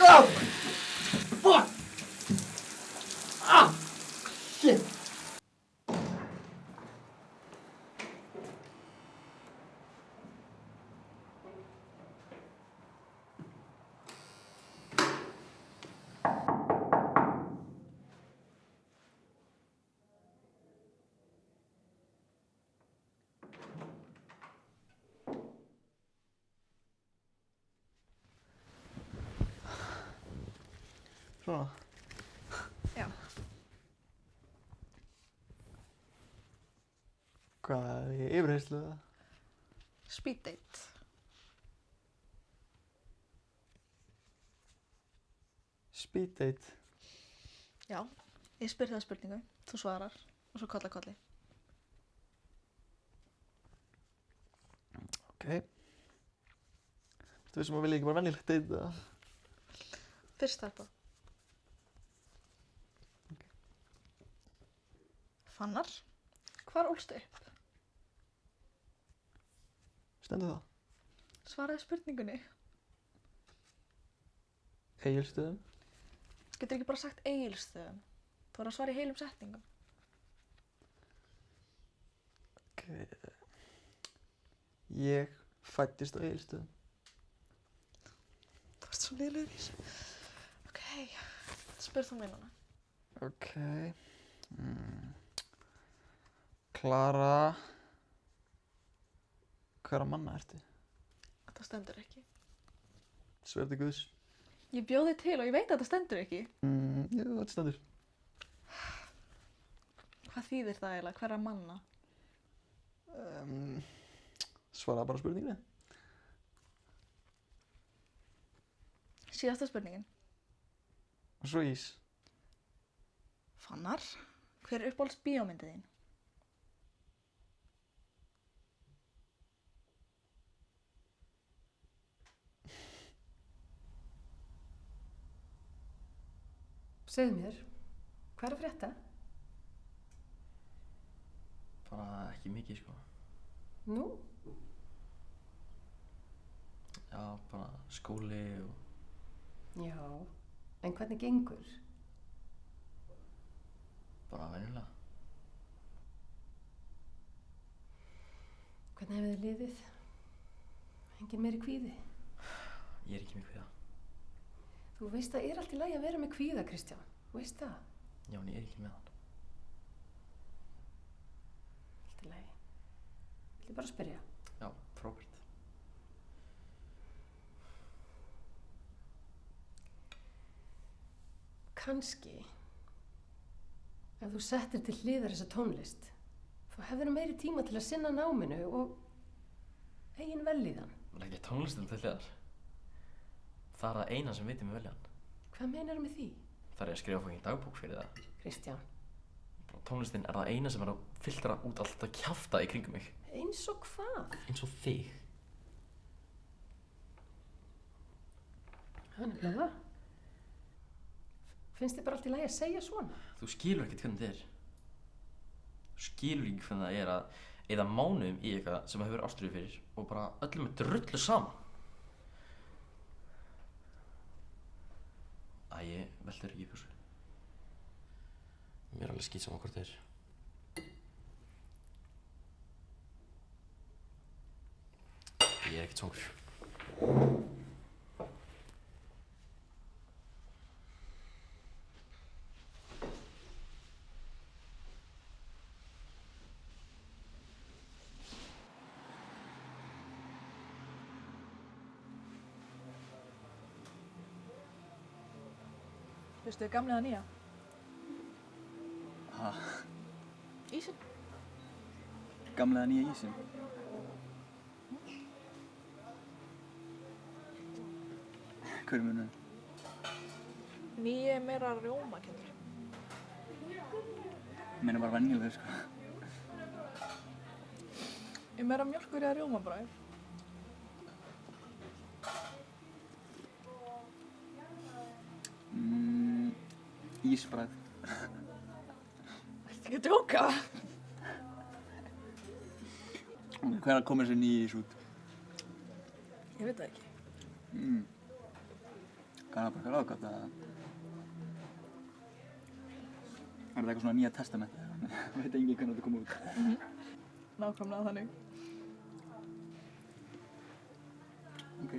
Oh! Fuck! Ah! Shit! Svona. Já. Hvað er í yfirheyrslu eða? Speed date. Speed date? Já, ég spyr það spurningu, þú svarar og svo kolla kolli. Ok. Þú veist að vilja ekki bara venjulegt date eða? Fyrst þetta. Fannar, hvar ólstu upp? Stendur það? Svaraði spurningunni. Egilsstöðum? Getur ekki bara sagt Egilsstöðum. Þú voru að svara í heilum setningum. Ok. Ég fæddist á Egilsstöðum. Þú varst svo lélegur í þessu. Ok, spyr þú mig núna. Ok. Klara. Hverra manna ertu? Þetta stendur ekki. Sverði Guðs. Ég bjóð þig til og ég veit að þetta stendur ekki. Jú, þetta stendur. Hvað þýðir það eiginlega? Hverra manna? Svaraði bara spurninginni. Síðasta spurningin. Og svo ís. Fannar, hver er uppáhalds bíómyndið þín? Segðu mér, hvað er að frétta? Bara ekki mikið, sko. Nú? Já, bara skóli og... Já, en hvernig gengur? bara venjulega. Hvernig hefur þið liðið? Engin meiri kvíði? Ég er ekki með kvíða. Þú veist að er allt í lagi að vera með kvíða, Kristján. Veist það? Já, en ég er ekki með hann. Allt í lagi. Viltu bara spyrja? Já, frábært. Kannski, ef þú settir til hliðar þessa tónlist, þá hefur þú meiri tíma til að sinna náminu og eigin vellíðan. Það er ekki tónlistin til hliðar. Það er það eina sem veitir mig veljan. Hvað meinarðu með því? Það er að skrifa fókin dagbók fyrir það. Kristján. Tónlistin er það eina sem er að filtra út allt að kjafta í kringum mig. Eins og hvað? Eins og þig. Það er nefnilega það. Finnst þið bara allt í lagi að segja svona? Þú skilur ekkert hvernig það er. Þú skilur ekki hvernig það er að eyða mánuðum í eitthvað sem hefur ástríðu fyrir og bara öllum er drullu saman. Ég veldur ekki í pjósu. Mér er alveg skýt saman hvort það er. Ég er ekkert svangur. Veistu þið gamlega nýja? Ha? Ísinn? Gamlega nýja ísinn? Hver er munurinn? Nýji er meira rjómakenndur. Ég meina bara venjulegur, sko. Ég meira mjólkur eða rjómabragð. Ísbragð. Ertu ekki að djóka? Hvenær kom þessi nýja ís út? Ég veit það ekki. Gaf hann bara eitthvað ráðgátt eða? Er þetta eitthvað svona nýja testamenti? Veit enginn hvernig þetta kom út. Nákvæmlega þannig. Ok.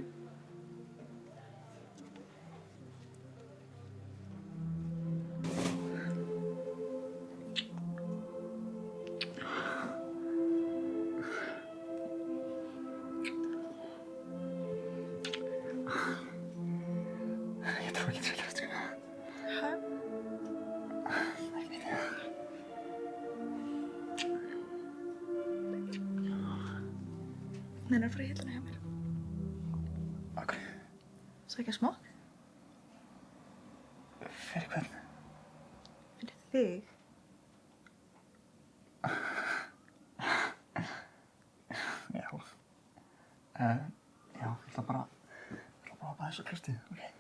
Ég trúi ekki til þetta, sko. Hæ? Ekki neitt. Nennir að fara í hilluna hjá mér. Akkur. Sækja smokk? Fyrir hvern? Fyrir þig. Já. Já, ég ætla bara að bæða þessu klustið, ok?